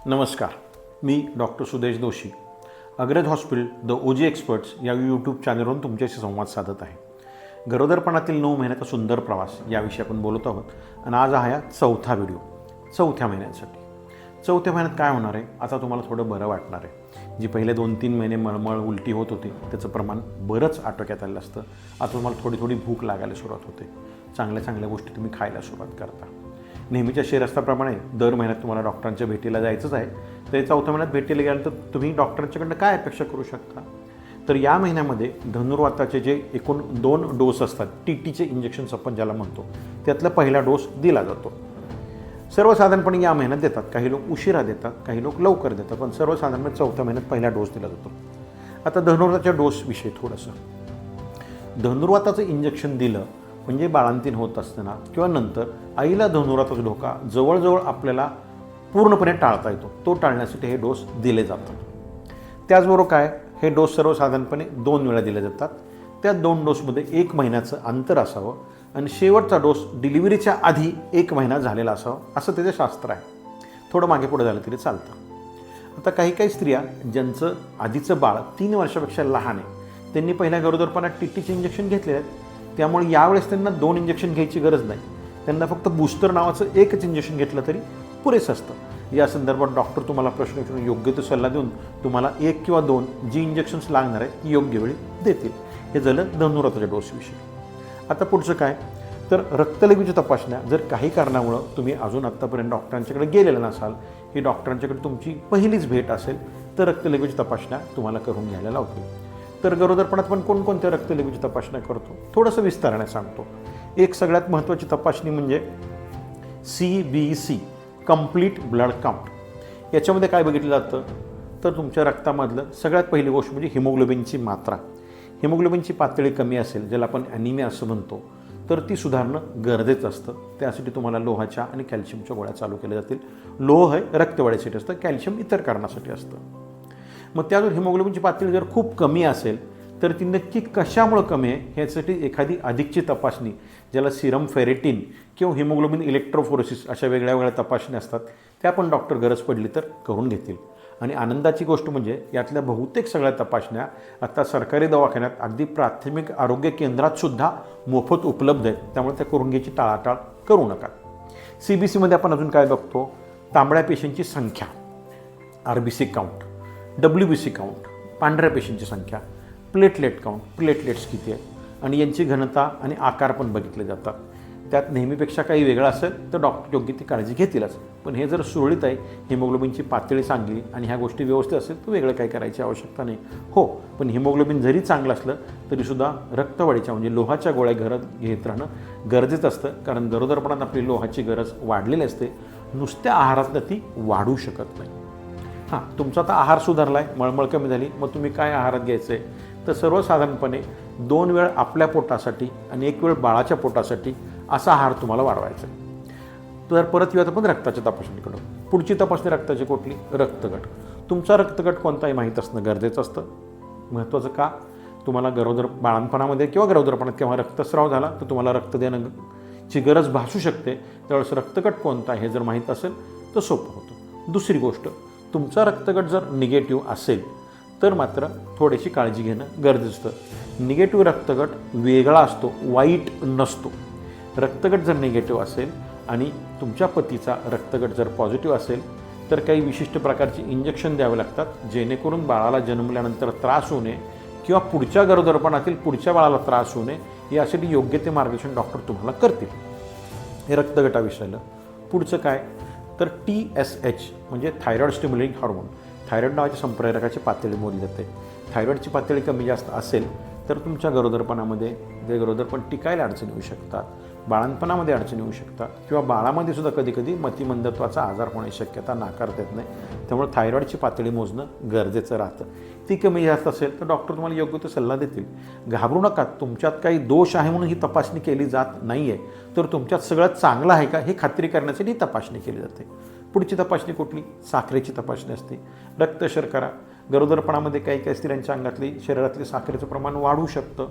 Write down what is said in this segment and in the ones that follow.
नमस्कार, मी डॉक्टर सुदेश दोशी, अग्रज hospital the OG experts या यूट्यूब चॅनलवरून तुमच्याशी संवाद साधत आहे. गरोदरपणातील 9 महिन्याचा सुंदर प्रवास याविषयी आपण बोलत आहोत आणि आज हा चौथा व्हिडिओ चौथ्या महिन्यासाठी. चौथ्या महिन्यात काय होणार आहे, आता तुम्हाला थोडं बरं वाटणार आहे. जी पहिले 2-3 महिने मळमळ उलटी होत होती त्याचं प्रमाण बरंच आटोक्यात आलं असतं. आता तुम्हाला थोडी थोडी भूक लागायला सुरुवात होते. चांगल्या चांगल्या गोष्टी तुम्ही खायला सुरुवात करता. नेहमीच्या शिरस्ताप्रमाणे दर महिन्यात तुम्हाला डॉक्टरांच्या भेटीला जायचंच आहे. तर चौथ्या महिन्यात भेटीला गेल्यानंतर तुम्ही डॉक्टरांच्याकडनं काय अपेक्षा करू शकता, तर या महिन्यामध्ये धनुर्वाताचे जे एकूण 2 डोस असतात, टीटीचे इंजेक्शन्स आपण ज्याला म्हणतो, त्यातला पहिला डोस दिला जातो. सर्वसाधारणपणे या महिन्यात देतात. काही लोक उशिरा देतात, काही लोक लवकर देतात, पण सर्वसाधारणपणे चौथ्या महिन्यात पहिला डोस दिला जातो. आता धनुर्वाताच्या डोसविषयी थोडंसं. धनुर्वाताचं इंजेक्शन दिलं म्हणजे बाळंतीण होत असताना किंवा नंतर आईला धनुर्वाताचा धोका जवळजवळ आपल्याला पूर्णपणे टाळता येतो. तो टाळण्यासाठी हे डोस दिले जातात. त्याचबरोबर काय, हे डोस सर्वसाधारणपणे 2 वेळा दिले जातात. त्या 2 डोसमध्ये 1 महिन्याचं अंतर असावं आणि शेवटचा डोस डिलिव्हरीच्या आधी 1 महिना झालेला असावा, असं त्याचं शास्त्र आहे. थोडं मागे पुढे झालं तरी चालतं. आता काही स्त्रिया ज्यांचं आधीचं बाळ 3 वर्षापेक्षा लहान आहे, त्यांनी पहिल्या गरोदरपणात टीटीचे इंजेक्शन घेतले आहेत. त्यामुळे यावेळेस त्यांना 2 इंजेक्शन घ्यायची गरज नाही. त्यांना फक्त बूस्टर नावाचं एकच इंजेक्शन घेतलं तरी पुरेसं असतं. या संदर्भात डॉक्टर तुम्हाला प्रश्न विचारून योग्य तो सल्ला देऊन तुम्हाला 1 किंवा 2 जी इंजेक्शन्स लागणार आहेत ती योग्य वेळी देतील. हे झालं धनुर्वाताच्या डोसविषयी. आता पुढचं काय, तर रक्तलघवीच्या तपासण्या जर काही कारणामुळं तुम्ही अजून आत्तापर्यंत डॉक्टरांच्याकडे गेलेलं नसाल, ही डॉक्टरांच्याकडे तुमची पहिलीच भेट असेल, तर रक्तलघवीच्या तपासण्या तुम्हाला करून घ्यायला लावतील. तर गरोदरपणात पण कोणकोणत्या रक्तलघवीची तपासण्या करतो, थोडंसं विस्ताराने सांगतो. एक सगळ्यात महत्त्वाची तपासणी म्हणजे CBC, कंप्लीट ब्लड काउंट. याच्यामध्ये काय बघितलं जातं, तर तुमच्या रक्तामधलं सगळ्यात पहिली गोष्ट म्हणजे हिमोग्लोबिनची मात्रा. हिमोग्लोबिनची पातळी कमी असेल, ज्याला आपण ॲनिमिया असं म्हणतो, तर ती सुधारणं गरजेचं असतं. त्यासाठी तुम्हाला लोहाच्या आणि कॅल्शियमच्या गोळ्या चालू केल्या जातील. लोह हे रक्तवाढीसाठी असतं, कॅल्शियम इतर कारणासाठी असतं. मग त्यावर हिमोग्लोबिनची पातळी जर खूप कमी असेल तर ती नक्की कशामुळे कमी आहे ह्यासाठी एखादी अधिकची तपासणी, ज्याला सिरम फेरेटिन किंवा हिमोग्लोबिन इलेक्ट्रोफोरेसिस अशा वेगळ्या तपासण्या असतात, त्या पण डॉक्टर गरज पडली तर करून घेतील. आणि आनंदाची गोष्ट म्हणजे यातल्या बहुतेक सगळ्या तपासण्या आता सरकारी दवाखान्यात, अगदी प्राथमिक आरोग्य केंद्रातसुद्धा मोफत उपलब्ध आहेत. त्यामुळे त्या करून घ्यायची टाळाटाळ करू नका. CBCमध्ये आपण अजून काय बघतो, तांबड्या पेशींची संख्या, RBC काउंट, WBC काउंट, पांढऱ्या पेशींची संख्या, प्लेटलेट काउंट, प्लेटलेट्स किती आहेत आणि यांची घनता आणि आकार पण बघितले जातात. त्यात नेहमीपेक्षा काही वेगळं असेल तर डॉक्टर योग्य ती काळजी घेतीलच. पण हे जर सुरळीत आहे, हिमोग्लोबिनची पातळी चांगली आणि ह्या गोष्टी व्यवस्थित असेल तर वेगळं काही करायची आवश्यकता नाही. हो, पण हिमोग्लोबिन जरी चांगलं असलं तरीसुद्धा रक्तवाढीच्या म्हणजे लोहाच्या गोळ्या घेत राहणं गरजेचं असतं. कारण गरोदरपणात आपली लोहाची गरज वाढलेली असते, नुसत्या आहारातनं ती वाढू शकत नाही. हां, तुमचा आता आहार सुधारला आहे, मळमळ कमी झाली, मग तुम्ही काय आहारात घ्यायचं आहे, तर सर्वसाधारणपणे 2 वेळ आपल्या पोटासाठी आणि 1 वेळ बाळाच्या पोटासाठी असा आहार तुम्हाला वाढवायचा आहे. तर परत येऊयात आपण रक्ताच्या तपासणीकडं. पुढची तपासणी रक्ताची कुठली, रक्तगट. तुमचा रक्तगट कोणताही माहीत असणं गरजेचं असतं. महत्त्वाचं का, तुम्हाला बाळंतपणामध्ये किंवा गरोदरपणात केव्हा रक्तस्राव झाला तर तुम्हाला रक्त देण्याची गरज भासू शकते. त्यावेळेस रक्तगट कोणता हे जर माहीत असेल तर सोपं होतं. दुसरी गोष्ट, तुमचा रक्तगट जर निगेटिव्ह असेल तर मात्र थोडीशी काळजी घेणं गरजेचं असतं. निगेटिव्ह रक्तगट वेगळा असतो, वाईट नसतो. रक्तगट जर निगेटिव्ह असेल आणि तुमच्या पतीचा रक्तगट जर पॉझिटिव्ह असेल तर काही विशिष्ट प्रकारची इंजेक्शन द्यावे लागतात, जेणेकरून बाळाला जन्मल्यानंतर त्रास होऊ नये किंवा पुढच्या गरोदरपणातील पुढच्या बाळाला त्रास होऊ नये यासाठी योग्य ते मार्गदर्शन डॉक्टर तुम्हाला करतील. हे रक्तगटाविषयीला. पुढचं काय, तर TSH म्हणजे थायरॉइड स्टिम्युलेटिंग हार्मोन. थायरॉइड नावाच्या संप्रेरकाची पातळी मोजली जाते. थायरॉइडची पातळी कमी जास्त असेल तर तुमच्या गरोदरपणामध्ये जे गरोदरपण टिकायला अडचणी येऊ शकतात, बाळंतपणामध्ये अडचणी येऊ शकतात किंवा बाळामध्ये सुद्धा कधी मतिमंदत्वाचा आजार होण्याची शक्यता नाकारता येत नाही. त्यामुळे थायरॉइडची पातळी मोजणं गरजेचं राहतं. ती कमी जास्त असेल तर डॉक्टर तुम्हाला योग्य तो सल्ला देतील. घाबरू नका, तुमच्यात काही दोष आहे म्हणून ही तपासणी केली जात नाही आहे, तर तुमच्यात सगळं चांगलं आहे का हे खात्री करण्यासाठी ही तपासणी केली जाते. पुढची तपासणी कुठली, साखरेची तपासणी असते. रक्तशर्करा, गरोदरपणामध्ये काही स्त्रियांच्या अंगातली शरीरातली साखरेचं प्रमाण वाढू शकतं,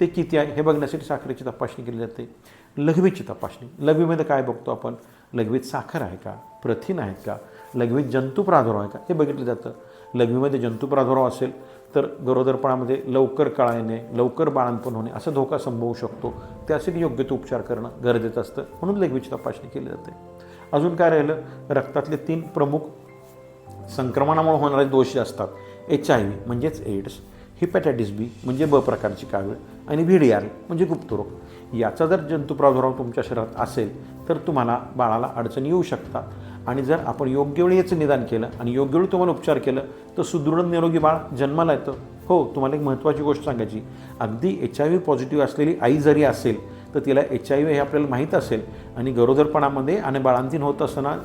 ते किती आहे हे बघण्यासाठी साखरेची तपासणी केली जाते. लघवीची तपासणी, लघवीमध्ये काय बघतो आपण, लघवीत साखर आहे का, प्रथिन आहेत का, लघवीत जंतू प्रादुर्भाव आहे का हे बघितलं जातं. लघवीमध्ये जंतू प्रादुर्भाव असेल तर गरोदरपणामध्ये लवकर कळा येणे, लवकर बाळंतपण होणे असा धोका संभवू शकतो. त्यासाठी योग्य तो उपचार करणं गरजेचं असतं, म्हणून लघवीची तपासणी केली जाते. अजून काय राहिलं, रक्तातले 3 प्रमुख संक्रमणामुळे होणारे दोष जे असतात, HIV म्हणजेच एड्स, हिपॅटायटिस बी म्हणजे ब प्रकारची कावीळ आणि VDR म्हणजे गुप्तरोग, याचा जर जंतू प्रादुर्भाव तुमच्या शरीरात असेल तर तुम्हाला बाळाला अडचणी येऊ शकतात. आणि जर आपण योग्य वेळी याचं निदान केलं आणि योग्य वेळी तुम्हाला उपचार केलं तर सुदृढ निरोगी बाळ जन्माला येतं. हो, तुम्हाला एक महत्त्वाची गोष्ट सांगायची, अगदी HIV पॉझिटिव्ह असलेली आई जरी असेल तर तिला HIV हे आपल्याला माहीत असेल आणि गरोदरपणामध्ये आणि बाळंतीण होत असताना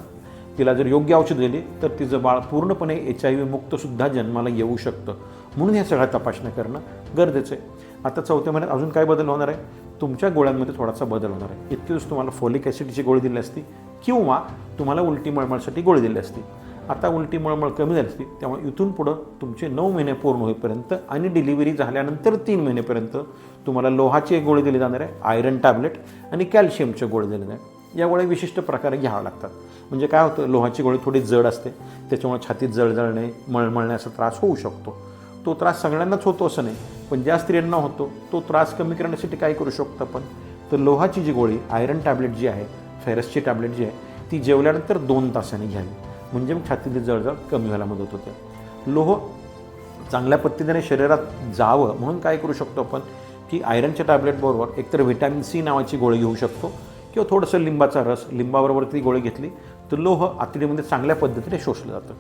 तिला जर योग्य औषध दिली तर तिचं बाळ पूर्णपणे HIV मुक्तसुद्धा जन्माला येऊ शकतं. म्हणून या सगळ्या तपासण्या करणं गरजेचं आहे. आता 4थ्या महिन्यात अजून काय बदल होणार आहे, तुमच्या गोळ्यांमध्ये थोडासा बदल होणार आहे. इतके दिवस तुम्हाला फोलिक ॲसिडची गोळी दिली असती किंवा तुम्हाला उलटी मळमळसाठी गोळी दिली असती. आता उलटी मळमळ कमी झाली असती, त्यामुळे इथून पुढं तुमचे 9 महिने पूर्ण होईपर्यंत आणि डिलिव्हरी झाल्यानंतर 3 महिनेपर्यंत तुम्हाला लोहाची एक गोळी दिली जाणार आहे, आयरन टॅबलेट आणि कॅल्शियमची गोळी दिली जाणार आहे. या गोळ्या विशिष्ट प्रकारे घ्याव्या लागतात. म्हणजे काय होतं, लोहाची गोळी थोडी जड असते, त्याच्यामुळे छातीत जळजळणे, मळमळण्याचा त्रास होऊ शकतो. तो त्रास सगळ्यांनाच होतो असं नाही, पण ज्या स्त्रियांना होतो तो त्रास कमी करण्यासाठी काय करू शकतो आपण, तर लोहाची जी गोळी आयरन टॅबलेट जी आहे, फेरसची टॅबलेट जी आहे ती जेवल्यानंतर 2 तासांनी घ्यावी, म्हणजे मग छातीतली जळजळ कमी व्हायला मदत होते. लोह चांगल्या पद्धतीने शरीरात जावं म्हणून काय करू शकतो आपण, की आयरनच्या टॅबलेटबरोबर एकतर व्हिटॅमिन C नावाची गोळी घेऊ शकतो किंवा थोडंसं लिंबाचा रस, लिंबाबरोबर ती गोळी घेतली तर लोह आतडीमध्ये चांगल्या पद्धतीने शोषलं जातं.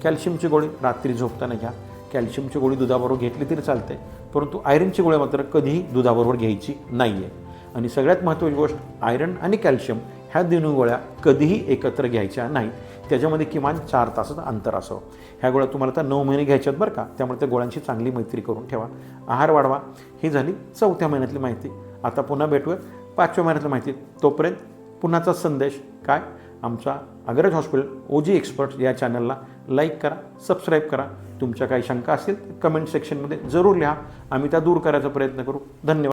कॅल्शियमची गोळी रात्री झोपताना घ्या. कॅल्शियमची गोळी दुधाबरोबर घेतली तरी चालते, परंतु आयरनची गोळी मात्र कधीही दुधाबरोबर घ्यायची नाही आहे. आणि सगळ्यात महत्त्वाची गोष्ट, आयरन आणि कॅल्शियम ह्या दोन्ही गोळ्या कधीही एकत्र घ्यायच्या नाही, त्याच्यामध्ये किमान 4 तासाचं अंतर असावं. ह्या गोळ्या तुम्हाला आता 9 महिने घ्यायच्यात बरं का, त्यामुळे त्या गोळ्यांची चांगली मैत्री करून ठेवा. आहार वाढवा. ही झाली 4थ्या महिन्यातली माहिती. आता पुन्हा भेटूया 5व्या महिन्यातली माहिती. तोपर्यंत पुन्हाचा संदेश काय, आमचा अग्रज हॉस्पिटल OG एक्सपर्ट्स या चॅनलला लाईक करा, सबस्क्राईब करा. तुमच्या काही शंका असतील कमेंट सेक्शनमध्ये जरूर लिहा, आम्ही त्या दूर करायचा प्रयत्न करू. धन्यवाद.